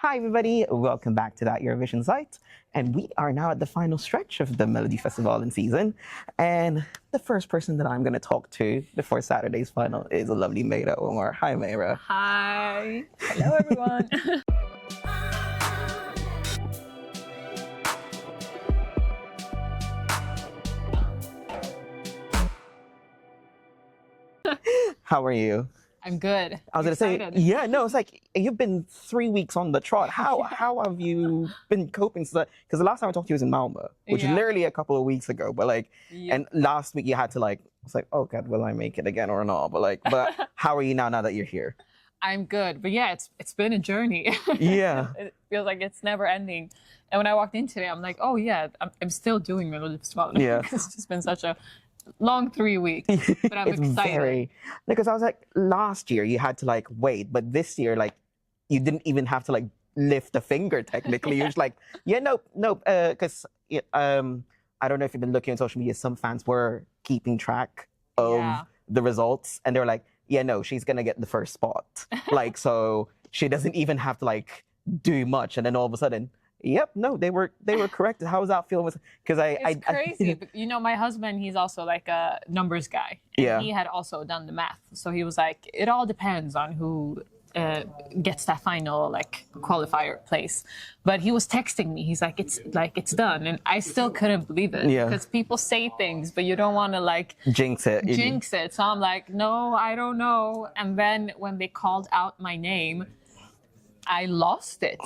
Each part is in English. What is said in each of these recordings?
Hi everybody, welcome back to that Eurovision site. And we are now at the final stretch of the Melodifestivalen season. And the first person that I'm going to talk to before Saturday's final is a lovely Meira Omar. Hi Meira. Hi. Hello everyone. How are you? I'm good. I was going to say, yeah, no, it's like you've been 3 weeks on the trot. How have you been coping? Because the last time I talked to you was in Malmo, which is literally a couple of weeks ago. But and last week you had to it's like, oh God, will I make it again or not? But how are you now that you're here? I'm good. But yeah, it's been a journey. Yeah. It feels like it's never ending. And when I walked in today, I'm like, oh yeah, I'm still doing Melodifestivalen. Yeah. It's just been such a long 3 weeks, but I'm excited. Because I was like, last year you had to wait, but this year you didn't even have to lift a finger technically. You're just like, yeah, nope, because I don't know if you've been looking on social media. Some fans were keeping track of the results, and they were like, yeah, no, she's gonna get the first spot, so she doesn't even have to do much, and then all of a sudden. Yep, no, they were correct. How does that feel? Because it's crazy. My husband, he's also a numbers guy. And he had also done the math. So he was like, it all depends on who gets that final qualifier place. But he was texting me. He's like, it's done. And I still couldn't believe it. Yeah. Because people say things, but you don't want to jinx it. So I'm like, no, I don't know. And then when they called out my name, I lost it.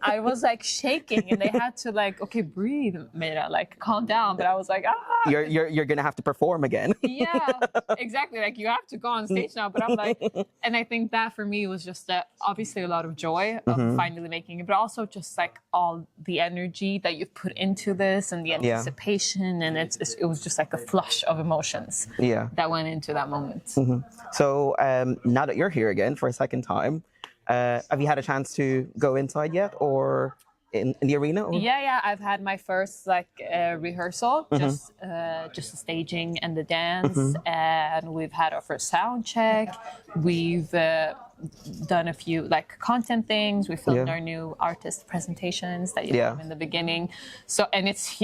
I was shaking, and they had to okay, breathe, Meira, calm down. But I was like, ah. You're gonna have to perform again. Yeah, exactly. You have to go on stage now. But I'm like, and I think that for me was just obviously a lot of joy of finally making it, but also just all the energy that you've put into this and the anticipation, and it was just a flush of emotions. That went into that moment. So now that you're here again for a second time. Have you had a chance to go inside yet, or in the arena? Or? Yeah. I've had my first rehearsal, just the staging and the dance, and we've had our first sound check. We've done a few content things. We filmed our new artist presentations that you have in the beginning. So, and it's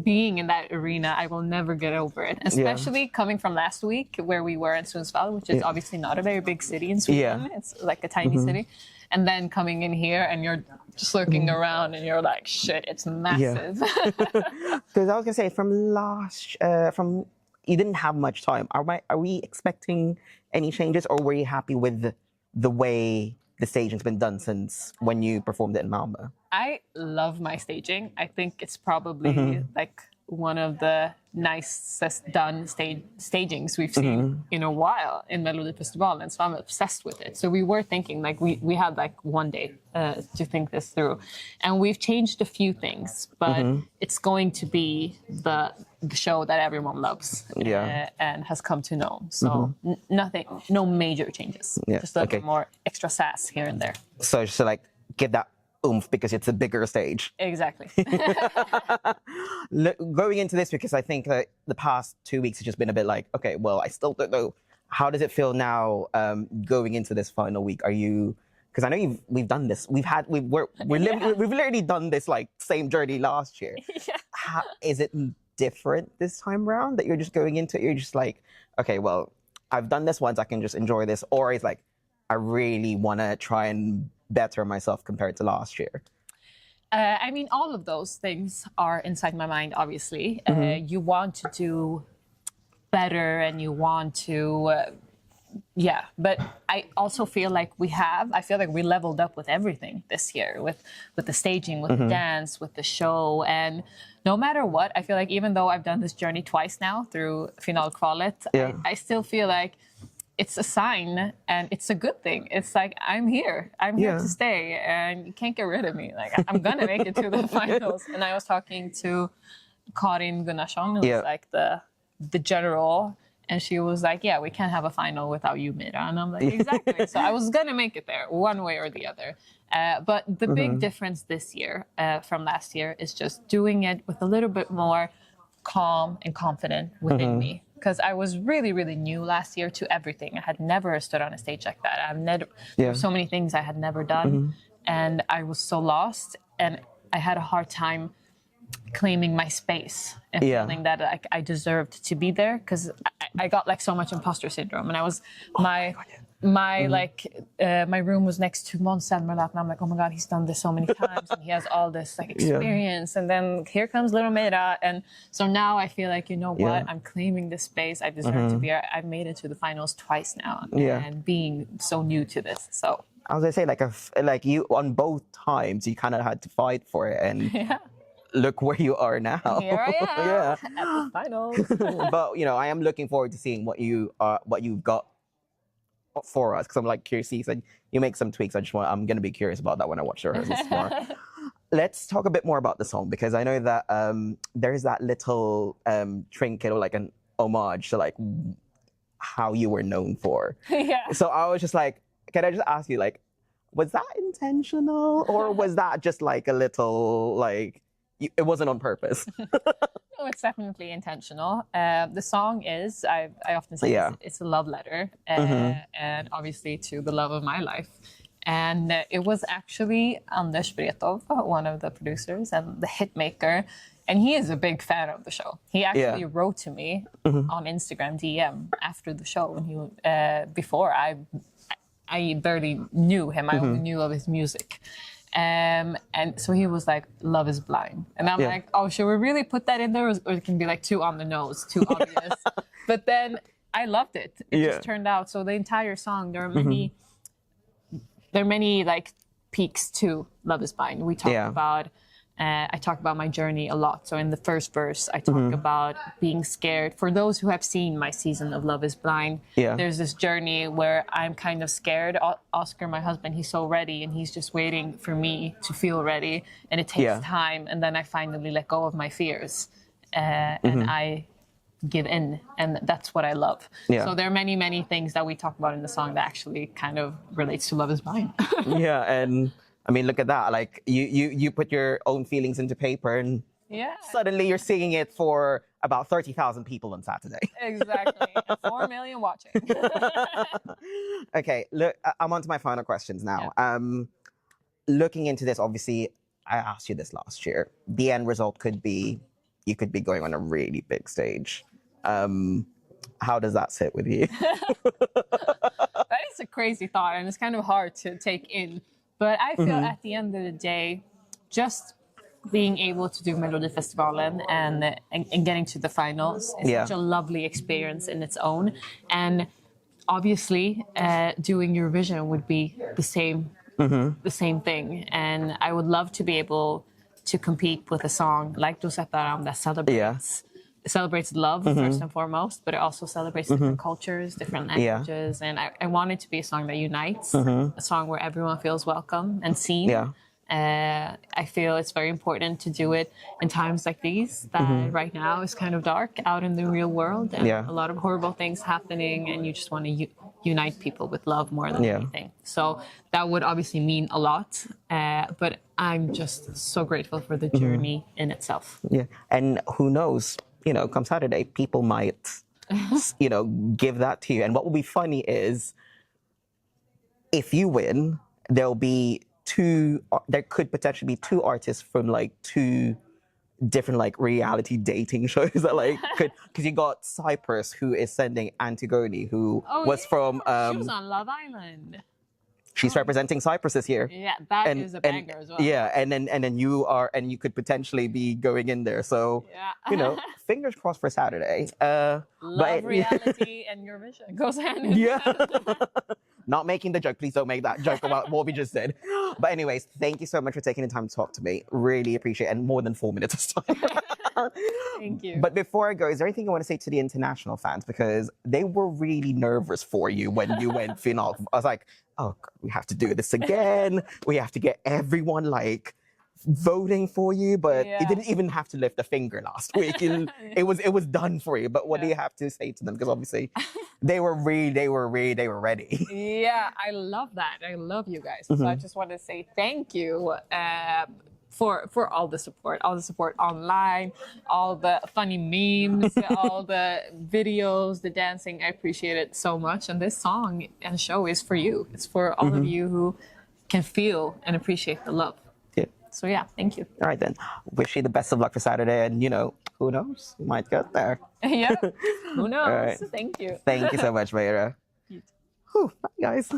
being in that arena, I will never get over it. Especially coming from last week where we were in Sundsvall, which is obviously not a very big city in Sweden. It's a tiny city. And then coming in here and you're just looking around and you're like, shit, it's massive. Because I was gonna say from you didn't have much time. Are we expecting any changes, or were you happy with the way the staging's been done since when you performed it in Malmo? I love my staging. I think it's probably one of the nicest done stagings we've seen in a while in Melodifestivalen, and so I'm obsessed with it. So we were thinking we had one day to think this through, and we've changed a few things, but it's going to be the show that everyone loves and has come to know. So no major changes, just a little more extra sass here and there. So just to give that oomph because it's a bigger stage. Exactly. Going into this, because I think that the past 2 weeks has just been a bit okay, well, I still don't know. How does it feel now going into this final week? Are you, because I know we've done this. We've literally done this same journey last year. How, is it different this time around that you're just going into it? You're just okay, well, I've done this once, I can just enjoy this. Or it's I really want to try and better myself compared to last year? All of those things are inside my mind, obviously. You want to do better and you want to, but I also feel I feel we leveled up with everything this year, with the staging, with the dance, with the show. And no matter what, I feel even though I've done this journey twice now through Final Kvalet, I still feel it's a sign, and it's a good thing. It's I'm here. I'm here to stay, and you can't get rid of me. I'm gonna make it to the finals. And I was talking to Karin Gunnarsson, who's the general, and she was we can't have a final without you, Meira. And I'm exactly. So I was gonna make it there, one way or the other. But the big difference this year from last year is just doing it with a little bit more calm and confident within me. Because I was really, really new last year to everything. I had never stood on a stage like that. There were so many things I had never done. and I was so lost, and I had a hard time claiming my space and feeling that I deserved to be there, because I got like so much imposter syndrome, and I was my room was next to Måns Zelmerlöw, and I'm like, oh my god, he's done this so many times, and he has all this like experience, and then here comes little Meira, and so now I feel like, you know what, I'm claiming this space. I deserve to be here. I've made it to the finals twice now, and being so new to this, so. I was gonna say, like you on both times, you kind of had to fight for it, and look where you are now. Here I am at the finals. But you know, I am looking forward to seeing what you've got for us, because I'm like curious. You said you make some tweaks. I'm gonna be curious about that when I watch the rehearsals tomorrow. Let's talk a bit more about the song, because I know that there's that little trinket or like an homage to like how you were known for. So I was just like, can I just ask you, like, was that intentional, or was that just like a little, like, it wasn't on purpose? No, it's definitely intentional. The song is, I often say it's a love letter, and obviously to the love of my life. And it was actually Anders Wrethov, one of the producers and the hit maker, and he is a big fan of the show. He actually wrote to me on Instagram DM after the show, and he before I barely knew him. I only knew of his music. And so he was like, love is blind. And I'm like, oh, should we really put that in there? Or it can be like too on the nose, too obvious. But then I loved it. It just turned out. So the entire song, there are many like peaks to Love is Blind. We talk about, I talk about my journey a lot. So in the first verse, I talk about being scared. For those who have seen my season of Love is Blind, there's this journey where I'm kind of scared. Oscar, my husband, he's so ready, and he's just waiting for me to feel ready. And it takes time. And then I finally let go of my fears. And I give in. And that's what I love. So there are many, many things that we talk about in the song that actually kind of relates to Love is Blind. And I mean, look at that. Like, you put your own feelings into paper, and suddenly you're singing it for about 30,000 people on Saturday. Exactly. 4 million watching. Okay, look, I'm on to my final questions now. Looking into this, obviously, I asked you this last year. The end result could be, you could be going on a really big stage. How does that sit with you? That is a crazy thought, and it's kind of hard to take in. But I feel at the end of the day, just being able to do Melodifestivalen and getting to the finals is such a lovely experience in its own. And obviously, doing Eurovision would be the same thing. And I would love to be able to compete with a song like Dooset Daram that celebrates love first and foremost, but it also celebrates different cultures, different languages. And I want it to be a song that unites, a song where everyone feels welcome and seen. I feel it's very important to do it in times like these, that right now is kind of dark out in the real world, and a lot of horrible things happening, and you just want to unite people with love more than anything. So that would obviously mean a lot, but I'm just so grateful for the journey in itself. And who knows, you know, come Saturday, people might, you know, give that to you. And what will be funny is, if you win, there could potentially be 2 artists from like 2 different like reality dating shows that like could, because you got Cyprus, who is sending Antigone, who was from she was on Love Island. She's representing Cyprus this year. Yeah, that is a banger as well. Yeah, and then you could potentially be going in there. So you know, fingers crossed for Saturday. Love, reality, and Eurovision goes hand in hand. Not making the joke. Please don't make that joke about what we just said. But anyways, thank you so much for taking the time to talk to me. Really appreciate it. And more than 4 minutes of time. Thank you. But before I go, is there anything you want to say to the international fans? Because they were really nervous for you when you went final. I was like, oh, God, we have to do this again. We have to get everyone like voting for you, but you didn't even have to lift a finger last week. It was done for you. But what do you have to say to them? Because obviously they were ready. Yeah, I love that. I love you guys. So I just want to say thank you for all the support online, all the funny memes, all the videos, the dancing. I appreciate it so much. And this song and show is for you. It's for all of you who can feel and appreciate the love. Yeah. So yeah, thank you. All right then. Wish you the best of luck for Saturday, and who knows, you might get there. Yeah. Who knows? All right. Thank you. Thank you so much, Meira. Whew, bye guys.